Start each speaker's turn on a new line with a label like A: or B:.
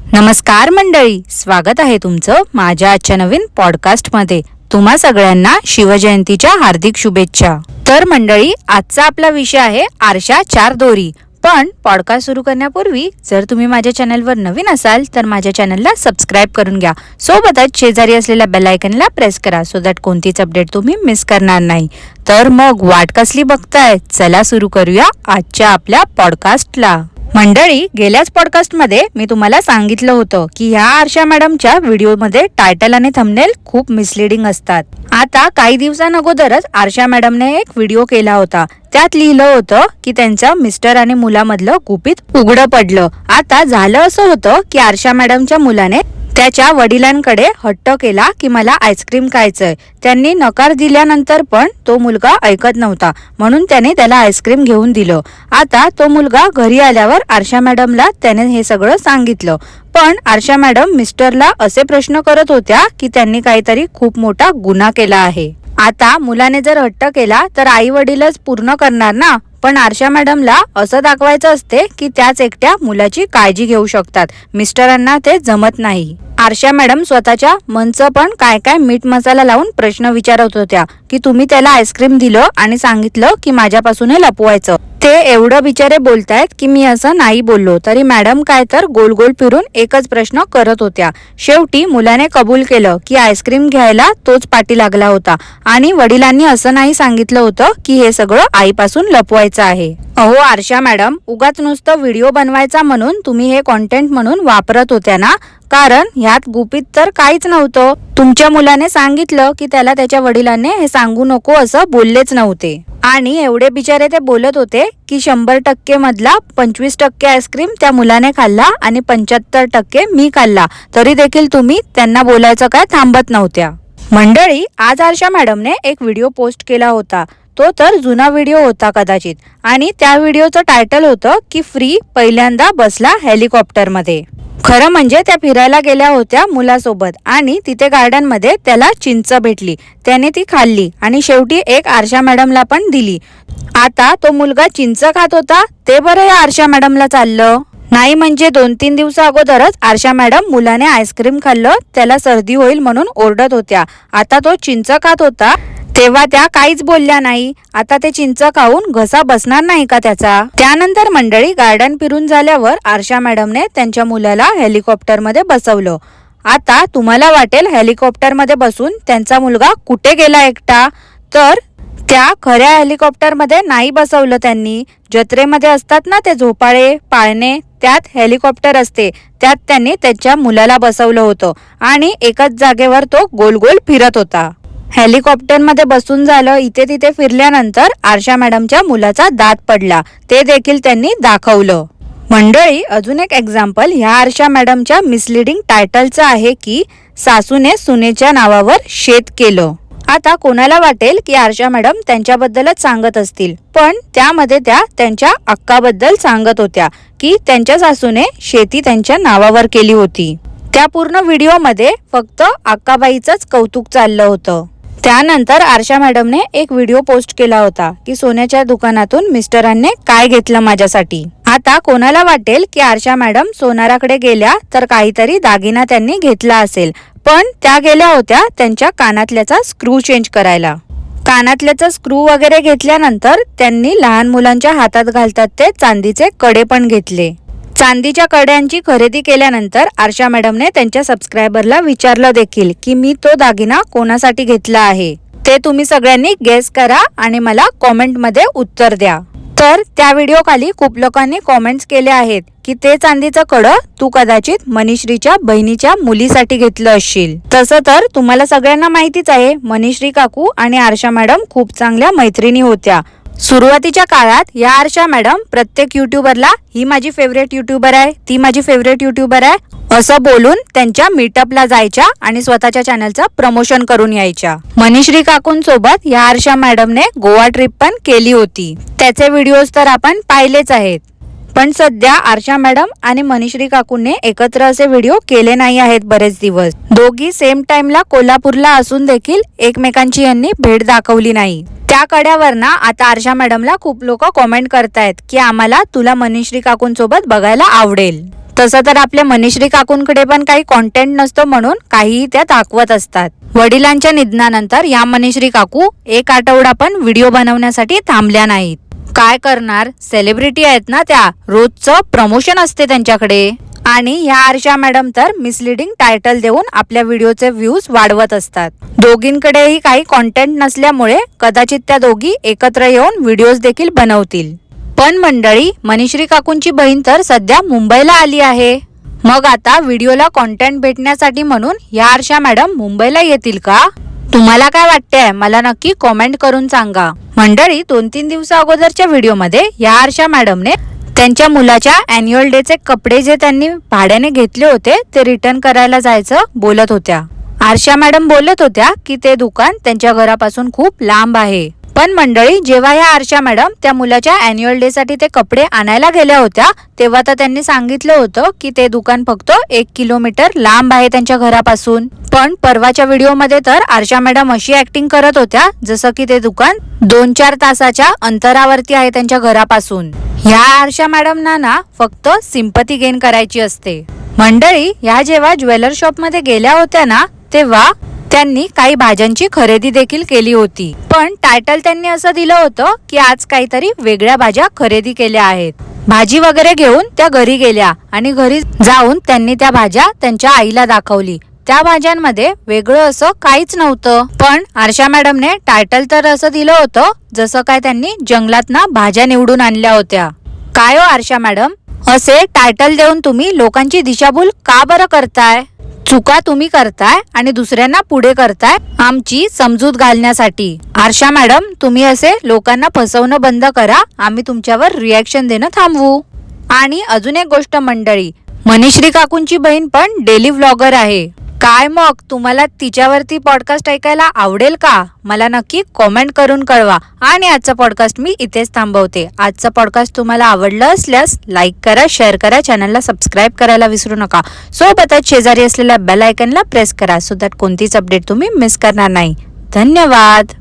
A: नमस्कार मंडळी, स्वागत आहे तुमचं माझ्या आजच्या नवीन पॉडकास्टमध्ये। तुम्हा सगळ्यांना शिवजयंतीच्या हार्दिक शुभेच्छा। तर मंडळी, आजचा आपला विषय आहे आरशा चार दोरी। पण पॉडकास्ट सुरू करण्यापूर्वी जर तुम्ही माझ्या चॅनलवर नवीन असाल तर माझ्या चॅनलला सबस्क्राईब करून घ्या। सोबतच शेजारी असलेल्या बेल आयकॉनला प्रेस करा सो दॅट कोणतीच अपडेट तुम्ही मिस करणार नाही। तर मग वाट कसली बघताय, चला सुरू करूया आजच्या आपल्या पॉडकास्टला। मंडळी, गेल्याच पॉडकास्टमध्ये मी तुम्हाला सांगितलं होतं की ह्या आरशा मॅडमच्या व्हिडिओमध्ये टायटल आणि थंबनेल खूप मिसलिडिंग असतात। आता काही दिवसांअगोदरच आरशा मॅडमने एक व्हिडिओ केला होता। त्यात लिहिलं होतं की त्यांच्या मिस्टर आणि मुलामधलं गुपित उघडं पडलं। आता झालं असं होतं की आरशा मॅडमच्या मुलाने त्याच्या वडिलांकडे हट्ट केला की मला आईस्क्रीम खायचंय। त्यांनी नकार दिल्यानंतर पण तो मुलगा ऐकत नव्हता, म्हणून त्याने त्याला आईस्क्रीम घेऊन दिलं। आता तो मुलगा घरी आल्यावर आरशा मॅडमला त्याने हे सगळं सांगितलं। पण आरशा मॅडम मिस्टरला असे प्रश्न करत होत्या की त्यांनी काहीतरी खूप मोठा गुन्हा केला आहे। आता मुलाने जर हट्ट केला तर आई वडीलच पूर्ण करणार ना, पण आरशा मॅडमला असं दाखवायचं असते की त्याच एकट्या मुलाची काळजी घेऊ शकतात। मिस्टरांना ते जमत नाही। आरशा मॅडम स्वतःच्या मनचं पण काय काय मीठ मसाला लावून प्रश्न विचारत होत्या की तुम्ही त्याला आईस्क्रीम दिलं आणि सांगितलं की माझ्यापासून हे लपवायचं। ते एवढं बिचारे बोलतायत की मी असं नाही बोललो, तरी मॅडम काय तर गोल गोल फिरून एकच प्रश्न करत होत्या। शेवटी मुलाने कबूल केलं की आईस्क्रीम घ्यायला तोच पाठी लागला होता आणि वडिलांनी असं नाही सांगितलं होतं की हे सगळं आईपासून लपवायचं आहे। अहो आरशा मॅडम, उगाच नुसतं व्हिडिओ बनवायचा म्हणून तुम्ही हे कॉन्टेंट म्हणून वापरत होत्या ना, कारण ह्यात गुपित तर काहीच नव्हतं। तुमच्या मुलाने सांगितलं की त्याला त्याच्या वडिलांनी हे सांगू नको असं बोललेच नव्हते आणि एवढे बिचारे ते बोलत होते की 100% मधला 25% आईस्क्रीम त्या मुलाने खाल्ला आणि 75% मी खाल्ला, तरी देखील तुम्ही त्यांना बोलायचं काय थांबत नव्हत्या। मंडळी, आज आरशा मॅडमने एक व्हिडिओ पोस्ट केला होता। तो तर जुना व्हिडिओ होता कदाचित, आणि त्या व्हिडिओचं टायटल होतं की फ्री पहिल्यांदा बसला हेलिकॉप्टरमध्ये। खरं म्हणजे त्या फिरायला गेल्या होत्या मुलासोबत आणि तिथे गार्डन मध्ये त्याला चिंच भेटली। त्याने ती खाल्ली आणि शेवटी एक आरशा मॅडमला पण दिली। आता तो मुलगा चिंच खात होता ते बरं या आरशा मॅडमला चाललं नाही, म्हणजे 2-3 दिवसा अगोदरच आरशा मॅडम मुलाने आईस्क्रीम खाल्लं त्याला सर्दी होईल म्हणून ओरडत होत्या। आता तो चिंच खात होता तेव्हा त्या काहीच बोलल्या नाही। आता ते चिंच खाऊन घसा बसणार नाही का त्याचा? त्यानंतर मंडळी, गार्डन फिरून झाल्यावर आरशा मॅडमने त्यांच्या मुलाला हेलिकॉप्टरमध्ये बसवलं। आता तुम्हाला वाटेल हेलिकॉप्टरमध्ये बसून त्यांचा मुलगा कुठे गेला एकटा, तर त्या खऱ्या हेलिकॉप्टरमध्ये नाही बसवलं त्यांनी। जत्रेमध्ये असतात ना ते झोपाळे पाळणे, त्यात हेलिकॉप्टर असते, त्यात त्यांनी त्याच्या मुलाला बसवलं होतं आणि एकच जागेवर तो गोल गोल फिरत होता। हेलिकॉप्टरमध्ये बसून झालं, इथे तिथे फिरल्यानंतर आरशा मॅडमच्या मुलाचा दात पडला, ते देखील त्यांनी दाखवलं। मंडळी, अजून एक एक्झाम्पल ह्या आरशा मॅडमच्या मिसलिडिंग टायटलचं आहे की सासूने सुनेच्या नावावर शेत केलं। आता कोणाला वाटेल की आरशा मॅडम त्यांच्याबद्दलच सांगत असतील, पण त्यामध्ये त्या त्यांच्या अक्काबद्दल सांगत होत्या की त्यांच्या सासूने शेती त्यांच्या नावावर केली होती। त्या पूर्ण व्हिडिओमध्ये फक्त अक्काबाईचंच कौतुक चाललं होतं। त्यानंतर आरशा मॅडमने एक व्हिडिओ पोस्ट केला होता की सोन्याच्या दुकानातून मिस्टरांनी काय घेतलं माझ्यासाठी। आता कोणाला वाटेल की आरशा मॅडम सोनाराकडे गेल्या तर काहीतरी दागिना त्यांनी घेतला असेल, पण त्या गेल्या होत्या त्यांच्या कानातल्याचा स्क्रू चेंज करायला। कानातल्याचा स्क्रू वगैरे घेतल्यानंतर त्यांनी लहान मुलांच्या हातात घालतात ते चांदीचे कडे पण घेतले। चांदीच्या कड्यांची खरेदी केल्यानंतर आरशा मॅडमने त्यांच्या सबस्क्रायबरला विचारलं देखील की मी तो दागिना कोणासाठी घेतला आहे, ते तुम्ही सगळ्यांनी गेस करा आणि मला कॉमेंटमध्ये उत्तर द्या। तर त्या व्हिडिओ खाली खूप लोकांनी कॉमेंट्स केले आहेत की ते चांदीचं कडं तू कदाचित मनीश्रीच्या बहिणीच्या मुलीसाठी घेतलं असशील। तसं तर तुम्हाला सगळ्यांना माहितीच आहे, मनीश्री काकू आणि आरशा मॅडम खूप चांगल्या मैत्रिणी होत्या। सुरुवातीच्या काळात या आरशा मॅडम प्रत्येक युट्यूबरला ही माझी फेवरेट युट्यूबर आहे, ती माझी फेवरेट युट्यूबर आहे असं बोलून त्यांच्या मीटअपला जायच्या आणि स्वतःच्या चॅनलचं प्रमोशन करून यायच्या। मनीश्री काकूंसोबत या आरशा मॅडमने गोवा ट्रिप पण केली होती, त्याचे व्हिडिओज तर आपण पाहिलेच आहेत। पण सध्या आरशा मॅडम आणि मनीश्री काकूंनी एकत्र असे व्हिडिओ केले नाही आहेत बरेच दिवस। दोघी सेम टाइमला कोल्हापूरला असून देखील एकमेकांची यांनी भेट दाखवली नाही। त्या कड्यावर ना आता आरशा मॅडमला खूप लोक कॉमेंट करतायत की आम्हाला तुला मनीश्री काकूंसोबत बघायला आवडेल। तसं तर आपल्या मनीश्री काकूंकडे पण काही कॉन्टेंट नसतो म्हणून काहीही त्या दाखवत असतात. वडिलांच्या निधनानंतर या मनीश्री काकू एक आठवडा पण व्हिडिओ बनवण्यासाठी थांबल्या नाहीत. काय करणार, सेलिब्रिटी आहेत ना त्या, रोजचं प्रमोशन असते त्यांच्याकडे. आणि ह्या आरशा मॅडम तर मिसलिडिंग टायटल देऊन आपल्या व्हिडिओचे व्ह्यूज वाढवत असतात. दोघींकडेही काही कॉन्टेंट नसल्यामुळे कदाचित त्या दोघी एकत्र येऊन व्हिडिओज देखील बनवतील. पण मंडळी, मनीश्री काकूंची बहीण तर सध्या मुंबईला आली आहे. मग आता व्हिडिओला कॉन्टेंट भेटण्यासाठी म्हणून या आरशा मॅडम मुंबईला येतील का? तुम्हाला काय वाटतंय मला नक्की कॉमेंट करून सांगा. मंडळी, 2-3 दिवसा अगोदरच्या व्हिडिओमध्ये या आरशा मॅडमने त्यांच्या मुलाच्या अॅन्युअल डेचे कपडे जे त्यांनी भाड्याने घेतले होते ते रिटर्न करायला जायचं बोलत होत्या. आरशा मॅडम बोलत होत्या की ते दुकान त्यांच्या घरापासून खूप लांब आहे. पण मंडळी, जेव्हा या आरशा मॅडम त्या मुलाच्या अॅन्युअल डे साठी ते कपडे आणायला गेल्या होत्या तेव्हा तर त्यांनी सांगितलं होतं की ते दुकान फक्त 1 किलोमीटर लांब आहे त्यांच्या घरापासून. पण परवाच्या व्हिडिओमध्ये तर आरशा मॅडम अशी ऍक्टिंग करत होत्या जसं की ते दुकान 2-4 तासाच्या अंतरावरती आहे त्यांच्या घरापासून. ह्या आरशा मॅडमना ना फक्त सिंपती गेन करायची असते. मंडळी, ह्या जेव्हा ज्वेलर शॉप मध्ये गेल्या होत्या ना तेव्हा त्यांनी काही भाज्यांची खरेदी देखील केली होती. पण टायटल त्यांनी असं दिलं होतं की आज काहीतरी वेगळ्या भाज्या खरेदी केल्या आहेत. भाजी वगैरे घेऊन त्या घरी गेल्या आणि घरी जाऊन त्यांनी त्या भाज्या त्यांच्या आईला दाखवली. त्या भाज्यांमध्ये वेगळं असं काहीच नव्हतं. पण आरशा मॅडमने टायटल तर असं दिलं होतं जसं काय त्यांनी जंगलातना भाज्या निवडून आणल्या होत्या. काय हो आरशा मॅडम, असे टायटल देऊन तुम्ही लोकांची दिशाभूल का बरं करताय? चुका तुम्ही करताय आणि दुसऱ्यांना पुढे करताय आमची समजूत घालण्यासाठी. आरशा मॅडम, तुम्ही असे लोकांना फसवणं बंद करा, आम्ही तुमच्यावर रिॲक्शन देणं थांबवू. आणि अजून एक गोष्ट मंडळी, मनीश्री काकूंची बहीण पण डेली व्लॉगर आहे. काय मग तुम्हाला तिच्यावरती पॉडकास्ट ऐकायला आवडेल का? मला नक्की कॉमेंट करून कळवा. आणि आजचा पॉडकास्ट मी इथेच थांबवते. आजचा पॉडकास्ट तुम्हाला आवडलं असल्यास लाईक करा, शेअर करा, चॅनलला सबस्क्राईब करायला विसरू नका. सोबतच शेजारी असलेल्या बेल आयकनला प्रेस करा सो दॅट कोणतीच अपडेट तुम्ही मिस करणार नाही. धन्यवाद.